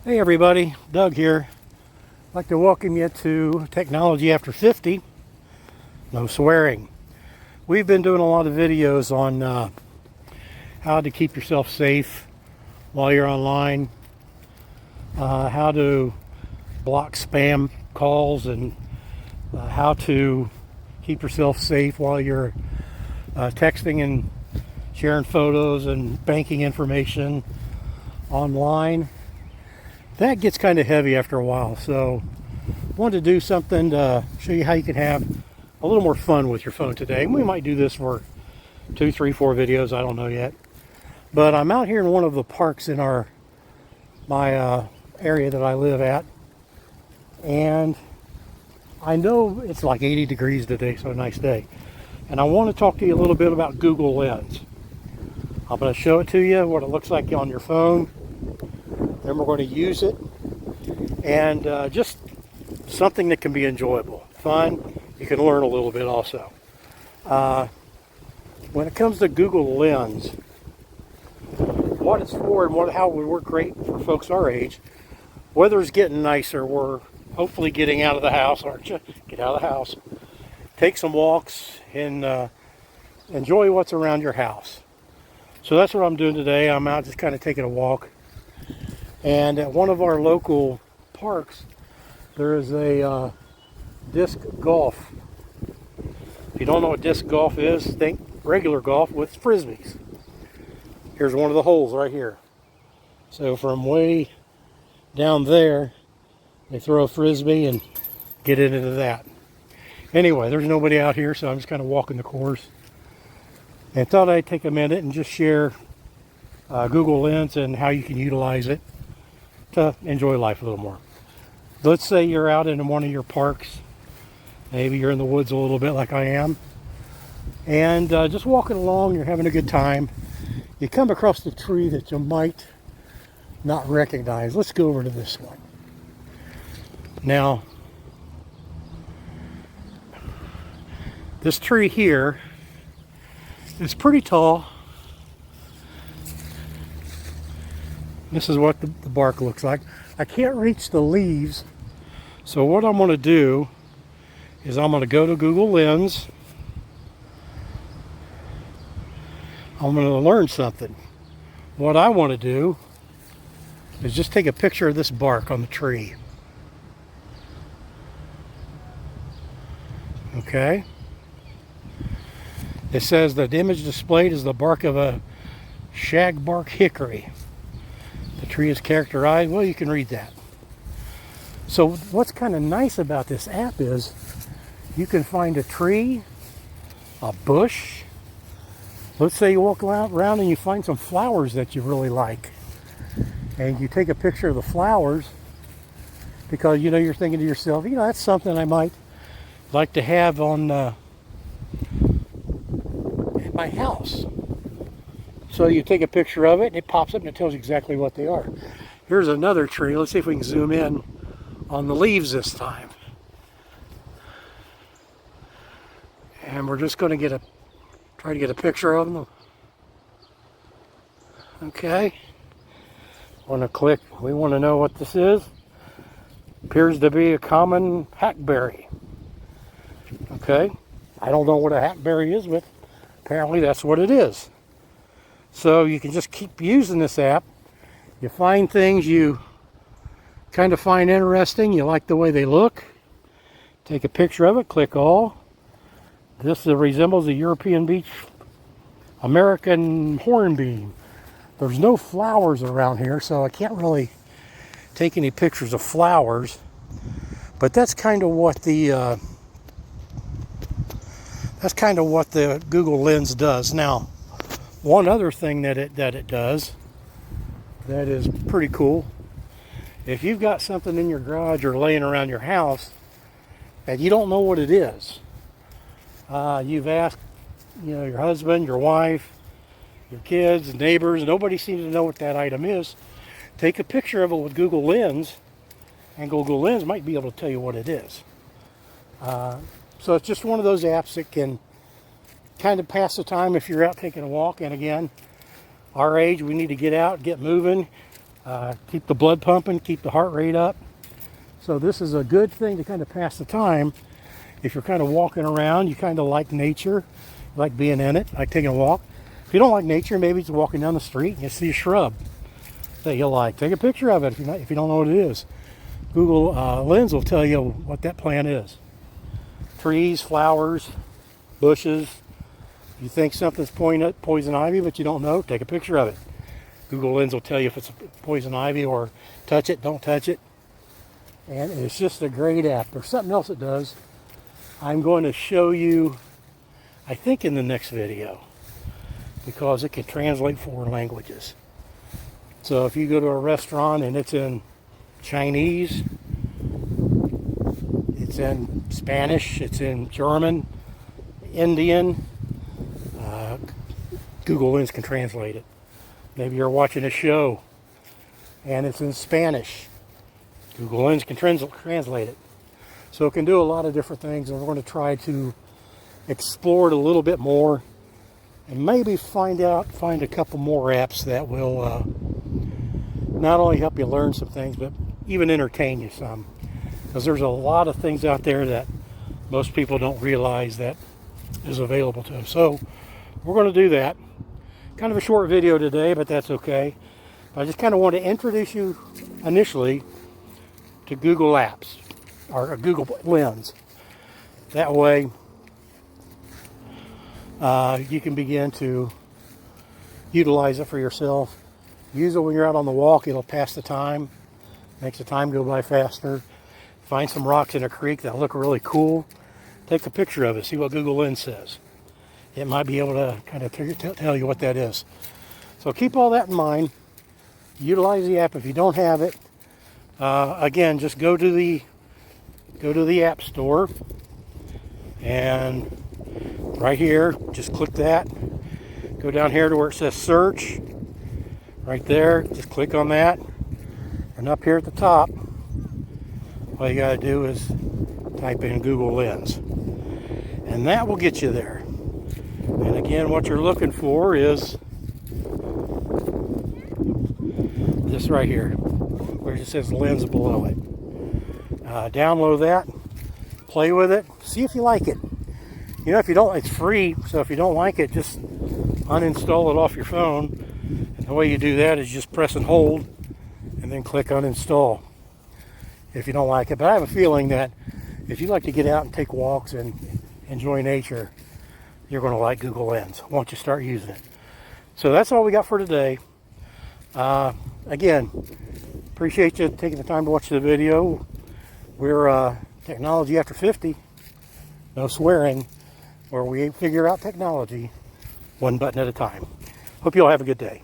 Hey everybody, Doug here. I'd like to welcome you to Technology After 50, no swearing. We've been doing a lot of videos on how to keep yourself safe while you're online, how to block spam calls, and how to keep yourself safe while you're texting and sharing photos and banking information online. That gets kind of heavy after a while, so I wanted to do something to show you how you can have a little more fun with your phone today. And we might do this for 2, 3, 4 videos, I don't know yet. But I'm out here in one of the parks in my area that I live at, and I know it's like 80 degrees today, so a nice day. And I want to talk to you a little bit about Google Lens. I'm going to show it to you, what it looks like on your phone. Then we're going to use it, and just something that can be enjoyable, fun. You can learn a little bit also. When it comes to Google Lens, what it's for and how it would work great for folks our age. Weather's getting nicer. We're hopefully getting out of the house, aren't you? Get out of the house. Take some walks and enjoy what's around your house. So that's what I'm doing today. I'm out just kind of taking a walk. And at one of our local parks, there is a disc golf. If you don't know what disc golf is, think regular golf with frisbees. Here's one of the holes right here. So from way down there, they throw a frisbee and get it into that. Anyway, there's nobody out here, so I'm just kind of walking the course. And thought I'd take a minute and just share Google Lens and how you can utilize it to enjoy life a little more. Let's say you're out in one of your parks. Maybe you're in the woods a little bit like I am. And just walking along, you're having a good time. You come across the tree that you might not recognize. Let's go over to this one. Now, this tree here is pretty tall. This is what the bark looks like. I can't reach the leaves, so what I'm going to do is I'm going to go to Google Lens. I'm going to learn something. What I want to do is just take a picture of this bark on the tree. Okay? It says that the image displayed is the bark of a shagbark hickory. The tree is characterized, well, you can read that. So what's kind of nice about this app is you can find a tree, a bush. Let's say you walk around and you find some flowers that you really like. And you take a picture of the flowers because, you're thinking to yourself, that's something I might like to have on at my house. So you take a picture of it and it pops up and it tells you exactly what they are. Here's another tree. Let's see if we can zoom in on the leaves this time. And we're just going to try to get a picture of them. Okay. Want to click. We want to know what this is. Appears to be a common hackberry. Okay. I don't know what a hackberry is, but apparently that's what it is. So you can just keep using this app. You find things you kind of find interesting. You like the way they look. Take a picture of it. Click all. This resembles a European beach American hornbeam. There's no flowers around here, so I can't really take any pictures of flowers. But that's kind of what the Google Lens does. Now, one other thing that it does that is pretty cool, if you've got something in your garage or laying around your house and you don't know what it is, you've asked your husband, your wife, your kids, neighbors, nobody seems to know what that item is. Take a picture of it with Google Lens, and Google Lens might be able to tell you what it is. So it's just one of those apps that can kind of pass the time if you're out taking a walk. And again, our age, we need to get out, get moving. keep the blood pumping, keep the heart rate up. So this is a good thing to kind of pass the time. If you're kind of walking around, you kind of like nature, like being in it, like taking a walk. If you don't like nature, maybe it's walking down the street and you see a shrub that you like. Take a picture of it if you don't know what it is. Google Lens will tell you what that plant is. Trees, flowers, bushes. If you think something's poison ivy but you don't know, take a picture of it. Google Lens will tell you if it's poison ivy, or touch it, don't touch it. And it's just a great app. There's something else it does. I'm going to show you, I think, in the next video, because it can translate foreign languages. So if you go to a restaurant and it's in Chinese, it's in Spanish, it's in German, Indian, Google Lens can translate it. Maybe you're watching a show and it's in Spanish. Google Lens can translate it. So it can do a lot of different things, and we're going to try to explore it a little bit more, and maybe find a couple more apps that will not only help you learn some things, but even entertain you some. Because there's a lot of things out there that most people don't realize that is available to them. So we're going to do that. Kind of a short video today, but that's okay. I just kind of want to introduce you initially to Google Apps, or Google Lens. That way you can begin to utilize it for yourself. Use it when you're out on the walk. It'll pass the time, makes the time go by faster. Find some rocks in a creek that look really cool, take a picture of it, see what Google Lens says. It might be able to kind of tell you what that is. So keep all that in mind. Utilize the app if you don't have it. Again, just go to the App Store, and right here, just click that. Go down here to where it says search. Right there, just click on that. And up here at the top, all you gotta do is type in Google Lens. And that will get you there. And again, what you're looking for is this right here, where it says Lens below it. Download that, play with it, see if you like it. You know, if you don't, it's free, so if you don't like it, just uninstall it off your phone. And the way you do that is just press and hold, and then click uninstall if you don't like it. But I have a feeling that if you like to get out and take walks and enjoy nature, you're going to like Google Lens once you start using it. So that's all we got for today. Again, appreciate you taking the time to watch the video. We're Technology After 50, no swearing, where we figure out technology one button at a time. Hope you all have a good day.